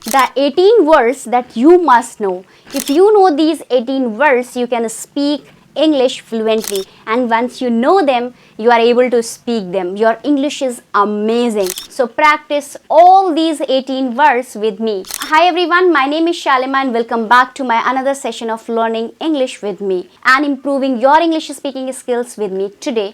The 18 words that you must know. If you know these 18 words, you can speak English fluently, and once you know them, you are able to speak them. Your English is amazing. So practice all these 18 words with me. Hi everyone, my name is Shalima and welcome back to my another session of learning English with me and improving your English speaking skills with me. Today,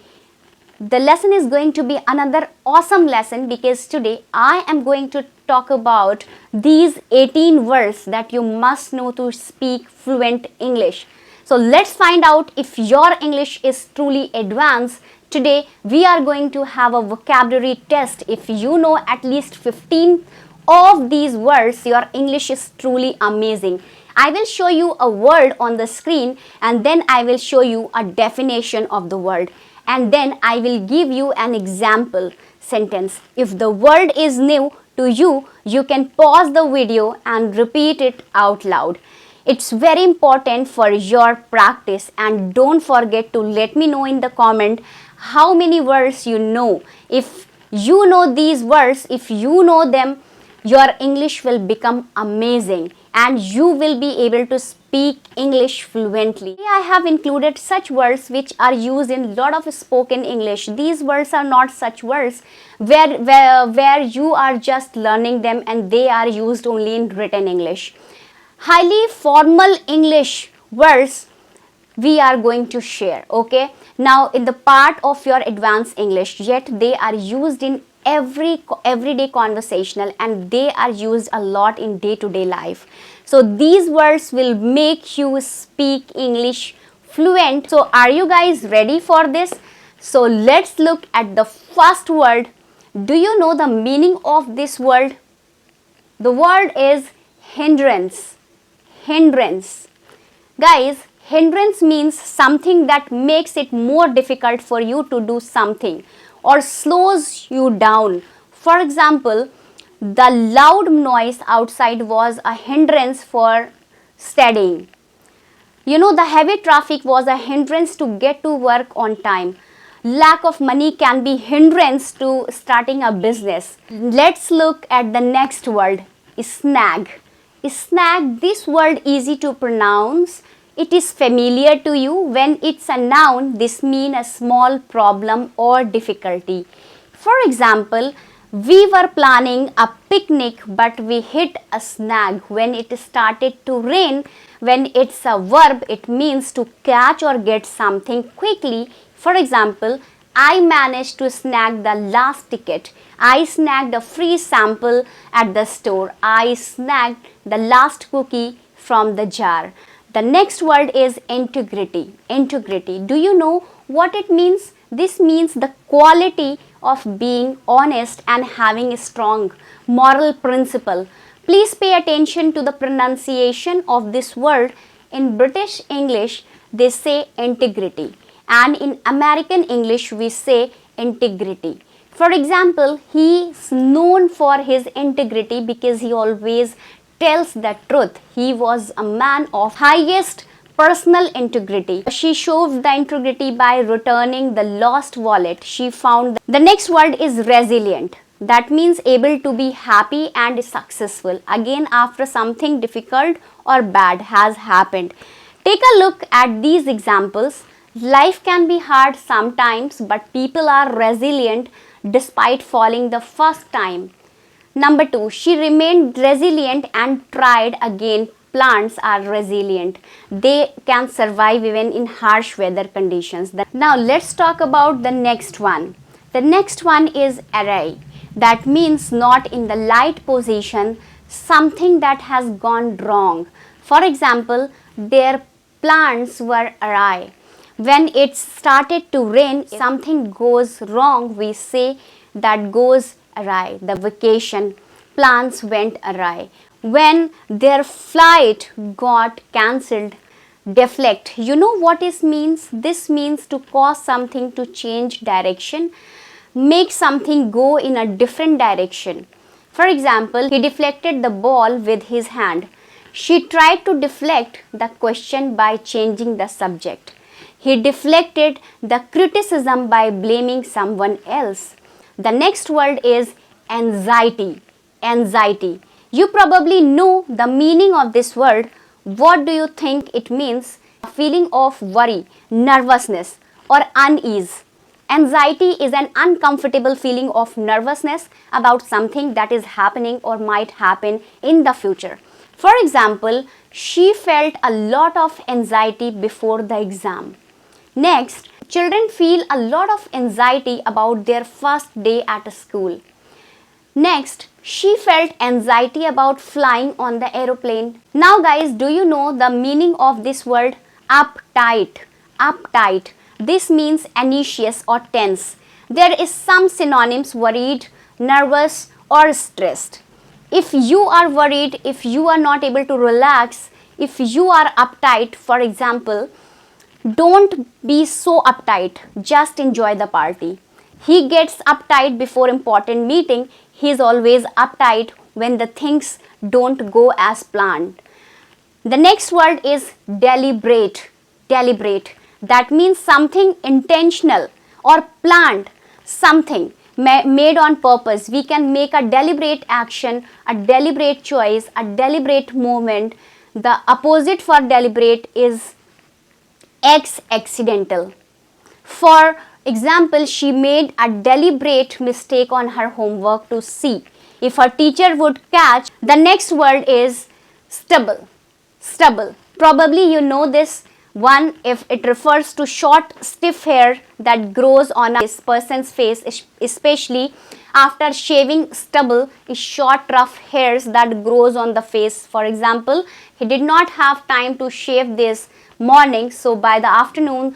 the lesson is going to be another awesome lesson because today I am going to talk about these 18 words that you must know to speak fluent English. So let's find out if your English is truly advanced. Today we are going to have a vocabulary test. If you know at least 15 of these words, your English is truly amazing. I will show you a word on the screen and then I will show you a definition of the word. And then I will give you an example sentence. If the word is new to you, you can pause the video and repeat it out loud. It's very important for your practice, and don't forget to let me know in the comment how many words you know. If you know these words, if you know them, your English will become amazing and you will be able to speak English fluently. I have included such words which are used in a lot of spoken English. These words are not such words where you are just learning them and they are used only in written English. Highly formal English words we are going to share, okay? Now in the part of your advanced English, yet they are used in everyday conversational and they are used a lot in day-to-day life. So these words will make you speak English fluent. So are you guys ready for this? So let's look at the first word. Do you know the meaning of this word? The word is hindrance. Hindrance. Guys, hindrance means something that makes it more difficult for you to do something or slows you down. For example, the loud noise outside was a hindrance for studying. You know, the heavy traffic was a hindrance to get to work on time. Lack of money can be hindrance to starting a business. Let's look at the next word, snag. Snag, this word easy to pronounce. It is familiar to you. When it's a noun, this means a small problem or difficulty. For example, we were planning a picnic but we hit a snag when it started to rain. When it's a verb, it means to catch or get something quickly. For example, I managed to snag the last ticket. I snagged a free sample at the store. I snagged the last cookie from the jar. The next word is integrity. Integrity. Do you know what it means? This means the quality of being honest and having a strong moral principle. Please pay attention to the pronunciation of this word. In British English, they say integrity, and in American English, we say integrity. For example, he is known for his integrity because he always tells the truth. He was a man of highest personal integrity. She showed the integrity by returning the lost wallet she found. The next word is resilient. That means able to be happy and successful again after something difficult or bad has happened. Take a look at these examples. Life can be hard sometimes, but people are resilient despite falling the first time. Number 2, she remained resilient and tried again. Plants are resilient. They can survive even in harsh weather conditions. Now let's talk about the next one. The next one is array. That means not in the right position, something that has gone wrong. For example, their plants were awry. When it started to rain, something goes wrong, we say that goes awry. The vacation plans went awry. When their flight got cancelled, deflect. You know what it means? This means to cause something to change direction, make something go in a different direction. For example, he deflected the ball with his hand. She tried to deflect the question by changing the subject. He deflected the criticism by blaming someone else. The next word is anxiety. Anxiety. You probably know the meaning of this word. What do you think it means? A feeling of worry, nervousness, or unease. Anxiety is an uncomfortable feeling of nervousness about something that is happening or might happen in the future. For example, she felt a lot of anxiety before the exam. Next, children feel a lot of anxiety about their first day at school. Next, she felt anxiety about flying on the aeroplane. Now guys, do you know the meaning of this word? Uptight. Uptight. This means anxious or tense. There is some synonyms: worried, nervous, or stressed. If you are worried, if you are not able to relax, if you are uptight, for example, don't be so uptight. Just enjoy the party. He gets uptight before important meeting. He is always uptight when the things don't go as planned. The next word is deliberate. Deliberate. That means something intentional or planned, something made on purpose. We can make a deliberate action, a deliberate choice, a deliberate movement. The opposite for deliberate is accidental. For example, she made a deliberate mistake on her homework to see if her teacher would catch. The next word is stubble. Stubble. Probably you know this one if it refers to short, stiff hair that grows on a person's face, especially after shaving. Stubble is short, rough hairs that grows on the face. For example, he did not have time to shave this morning, so by the afternoon,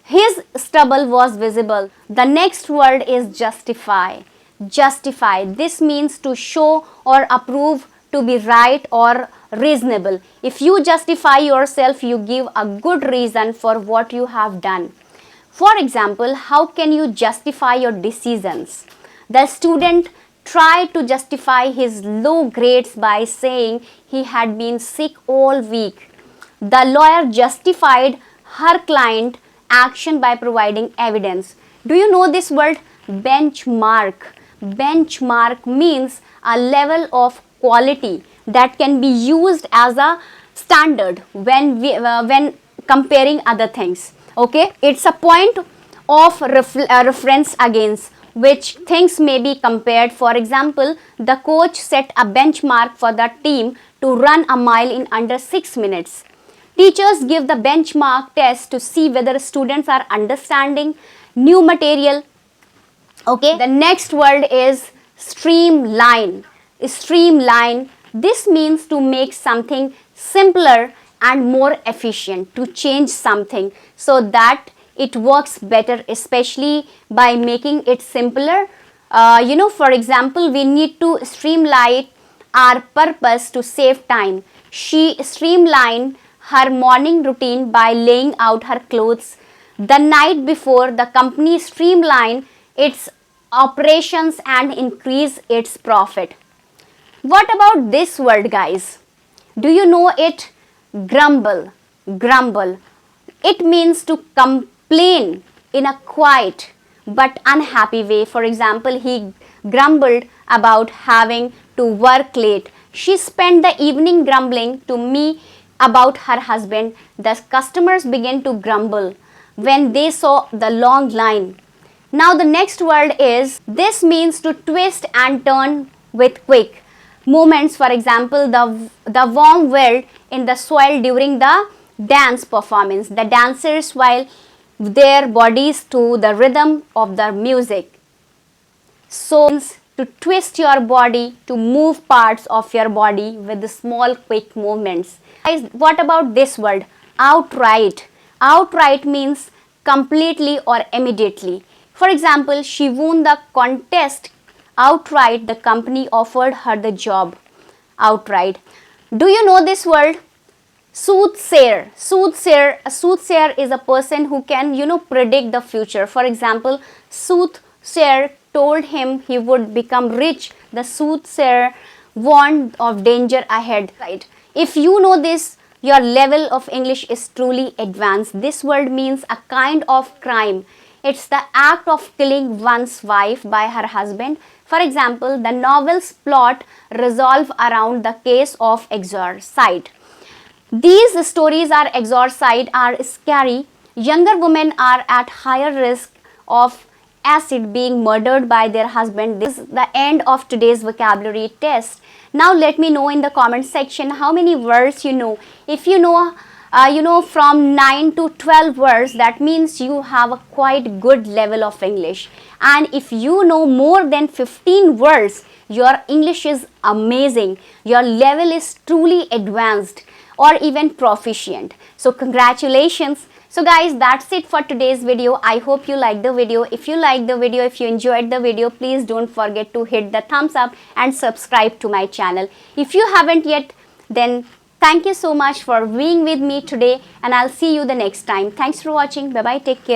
his stubble was visible. The next word is justify. Justify. This means to show or approve to be right or reasonable. If you justify yourself, you give a good reason for what you have done. For example, how can you justify your decisions? The student tried to justify his low grades by saying he had been sick all week. The lawyer justified her client action by providing evidence. Do you know this word? Benchmark. Benchmark means a level of quality that can be used as a standard when comparing other things. Okay, it's a point of reference against which things may be compared. For example, the coach set a benchmark for the team to run a mile in under 6 minutes. Teachers give the benchmark test to see whether students are understanding new material. Okay, the next word is streamline. Streamline. This means to make something simpler and more efficient, to change something so that it works better, especially by making it simpler. For example, we need to streamline our purpose to save time. She streamlined her morning routine by laying out her clothes the night before. The company streamlined its operations and increase its profit. What about this word, guys? Do you know it? Grumble. Grumble. It means to complain in a quiet but unhappy way. For example, he grumbled about having to work late. She spent the evening grumbling to me about her husband. The customers began to grumble when they saw the long line. Now the next word is, this means to twist and turn with quick movements. For example, the warm weld in the soil during the dance performance. The dancers while their bodies to the rhythm of the music. So to twist your body, to move parts of your body with the small quick movements. Guys, what about this word? Outright. Outright means completely or immediately. For example, she won the contest outright. The company offered her the job outright. Do you know this word? Soothsayer. Soothsayer. A soothsayer is a person who can, predict the future. For example, soothsayer told him he would become rich. The soothsayer warned of danger ahead. Right. If you know this, your level of English is truly advanced. This word means a kind of crime It's the act of killing one's wife by her husband. For example, the novel's plot revolves around the case of exorcist. These stories are exorcist are scary. Younger women are at higher risk of acid being murdered by their husband. This is the end of today's vocabulary test. Now let me know in the comment section how many words you know. If you know from 9 to 12 words, that means you have a quite good level of English. And if you know more than 15 words, your English is amazing. Your level is truly advanced or even proficient. So congratulations. So guys, that's it for today's video. I hope you liked the video. If you liked the video, if you enjoyed the video, please don't forget to hit the thumbs up and subscribe to my channel. If you haven't yet, then thank you so much for being with me today, and I'll see you the next time. Thanks for watching. Bye bye. Take care.